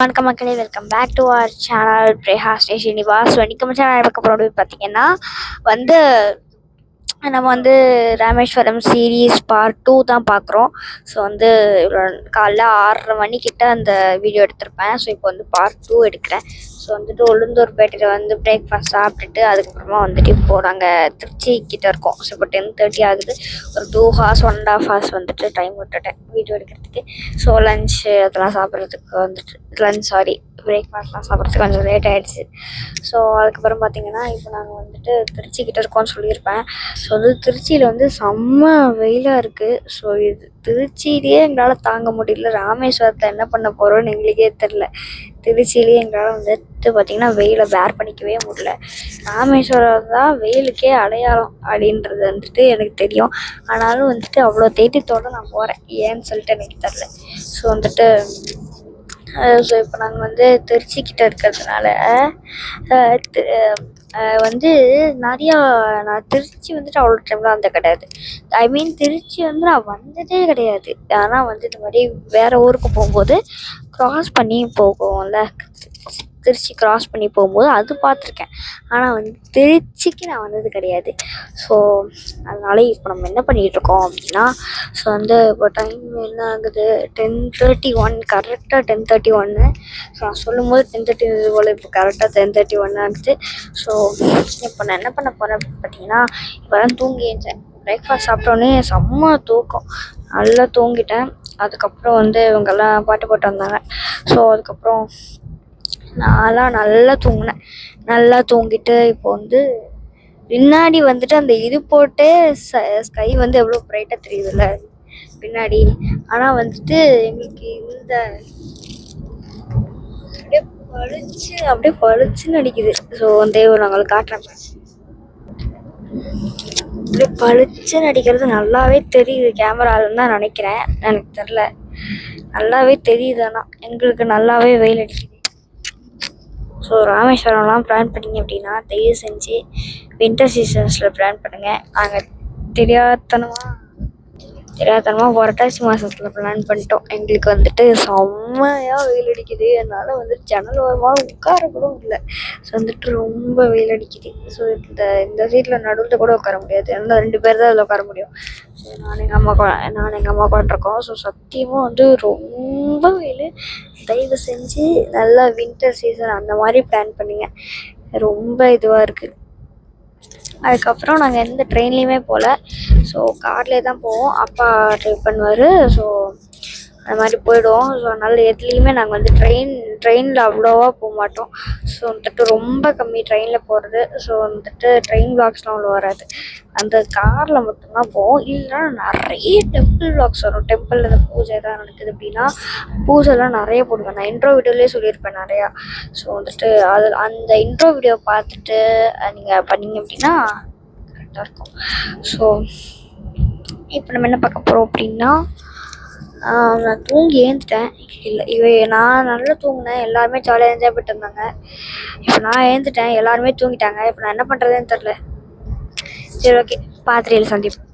வணக்கம் மக்களே, welcome back to our channel பிரேஹா ஸ்டேஷன் நிவாஸ். வணிக்கம் சேனல் பார்க்க போகிறது பார்த்தீங்கன்னா நம்ம ராமேஸ்வரம் சீரீஸ் பார்ட் 2 தான் பார்க்குறோம். ஸோ காலைல 6:30 மணிக்கிட்ட அந்த வீடியோ எடுத்திருப்பேன். ஸோ இப்போ பார்ட் 2 எடுக்கிறேன். ஸோ உளுந்தூர்பேட்டையில் பிரேக்ஃபாஸ்ட் சாப்பிட்டுட்டு அதுக்கப்புறமா இப்போ நாங்கள் திருச்சி கிட்டே இருக்கோம். ஸோ இப்போ 10:30 ஆகுது. ஒரு 2 hours 1.5 hours டைம் விட்டுட்டேன் வீடியோ எடுக்கிறதுக்கு. ஸோ லன்ச்சு அதெல்லாம் சாப்பிட்றதுக்கு பிரேக்ஃபாஸ்ட்லாம் சாப்பிட்றதுக்கு கொஞ்சம் லேட் ஆகிடுச்சு. ஸோ அதுக்கப்புறம் பார்த்தீங்கன்னா இப்போ நாங்கள் திருச்சிக்கிட்ட இருக்கோம்னு சொல்லியிருப்பேன். ஸோ திருச்சியில் செம்ம வெயிலாக இருக்குது. ஸோ இது திருச்சியிலேயே எங்களால் தாங்க முடியல. ராமேஸ்வரத்தில் என்ன பண்ண போகிறோன்னு எங்களுக்கே தெரில. திருச்சியிலேயே எங்களால் பார்த்திங்கன்னா வெயிலை பேர் பண்ணிக்கவே முடியல. ராமேஸ்வரம் தான் வெயிலுக்கே அடையாளம் அப்படின்றது எனக்கு தெரியும். ஆனாலும் அவ்வளோ தேட்டத்தோடு நான் போகிறேன். ஏன்னு சொல்லிட்டு எனக்கு தெரில. ஸோ இப்போ நாங்கள் திருச்சிக்கிட்ட இருக்கிறதுனால நிறையா நான் திருச்சி அவ்வளோ டைம்லாம் வந்தது கிடையாது. திருச்சி நான் வந்ததே கிடையாது. ஆனால் இந்த மாதிரி வேறு ஊருக்கு போகும்போது க்ராஸ் பண்ணி போகும்ல, திருச்சி க்ராஸ் பண்ணி போகும்போது அது பார்த்துருக்கேன். ஆனால் திருச்சிக்கு நான் வந்தது கிடையாது. ஸோ அதனால இப்போ நம்ம என்ன பண்ணிகிட்ருக்கோம் அப்படின்னா, ஸோ இப்போ டைம் என்ன ஆகுது, 10:31 கரெக்டாக 10:31. ஸோ நான் சொல்லும் போது 10:30 போல் இப்போ கரெக்டாக 10:31 ஆகுது. ஸோ இப்போ நான் என்ன பண்ண போகிறேன் பார்த்தீங்கன்னா, இப்போ தான் தூங்கி எழுந்தேன். பிரேக்ஃபாஸ்ட் சாப்பிட்டோன்னே செம்ம தூக்கம், நல்லா தூங்கிட்டேன். அதுக்கப்புறம் இவங்கெல்லாம் பாட்டு போட்டு வந்தாங்க. ஸோ அதுக்கப்புறம் நான்லாம் நல்லா தூங்கினேன். நல்லா தூங்கிட்டு இப்போ பின்னாடி அந்த இது போட்டு ஸ்கை எவ்வளோ ப்ரைட்டாக தெரியுதுல்ல பின்னாடி. ஆனால் எங்களுக்கு அப்படியே பளிச்சுன்னு அடிக்குது. ஸோ நாங்கள் காட்டுறேன். அப்படியே பளிச்சுன்னு அடிக்கிறது நல்லாவே தெரியுது. கேமராலன்னு தான் நினைக்கிறேன், எனக்கு தெரில. நல்லாவே தெரியுது. ஆனால் எங்களுக்கு நல்லாவே வெயில் அடிக்குது. ஸோ ராமேஸ்வரம்லாம் பிளான் பண்ணிங்க அப்படின்னா தயவு செஞ்சு வின்டர் சீசன்ஸில் பிளான் பண்ணுங்கள். நாங்கள் தெரியாதனமாக புரட்டாசி மாதத்தில் பிளான் பண்ணிட்டோம். எங்களுக்கு செம்மையாக வெயில் அடிக்குது. அதனால் ஜன்னல் ஓரமாக உட்கார கூட இல்லை. ஸோ ரொம்ப வெயில் அடிக்குது. ஸோ இந்த சீட்டில் நடுவில் கூட உட்கார முடியாது. அதனால் 2 பேர் தான் அதில் உட்கார முடியும். ஸோ நான் எங்கள் அம்மா உட்காந்துருக்கோம். ஸோ சத்தியமாக ரொம்ப வெயில். தயவு செஞ்சு நல்லா வின்டர் சீசன் அந்த மாதிரி பிளான் பண்ணிங்க. ரொம்ப இதுவாக இருக்குது. அதுக்கப்புறம் நாங்கள் எந்த ட்ரெயின்லேயுமே போகல. ஸோ கார்லேயே தான் போவோம். அப்பா ட்ரைவ் பண்ணுவார். ஸோ அது மாதிரி போயிடுவோம். ஸோ அதனால் எதுலேயுமே நாங்கள் ட்ரெயினில் அவ்வளோவா போக மாட்டோம். ஸோ ரொம்ப கம்மி ட்ரெயினில் போகிறது. ஸோ ட்ரெயின் விளாக்ஸ்லாம் அவ்வளோ வராது. அந்த காரில் மட்டும்தான் போவோம். இல்லைன்னா நிறைய டெம்பிள் விளாக்ஸ் வரும். டெம்பிளில் இந்த பூஜை எதாவது நடக்குது அப்படின்னா பூஜைலாம் நிறைய போடுவேன். நான் இன்ட்ரோ வீடியோலேயே சொல்லியிருப்பேன் நிறையா. ஸோ அந்த இன்ட்ரோ வீடியோ பார்த்துட்டு நீங்கள் பண்ணிங்க அப்படின்னா கரெக்டாக இருக்கும். ஸோ இப்போ நம்ம என்ன பார்க்க போகிறோம் அப்படின்னா, நான் தூங்கி ஏந்துட்டேன். இல்லை நான் நல்லா தூங்கினேன். எல்லாருமே ஜாலியாக என்ஜாய் பண்ணிட்டு இருந்தாங்க. இப்போ நான் ஏந்துட்டேன், எல்லாருமே தூங்கிட்டாங்க. இப்போ நான் என்ன பண்ணுறதுன்னு தெரில. சரி, ஓகே, பாத்திரையில் சந்திப்போம்.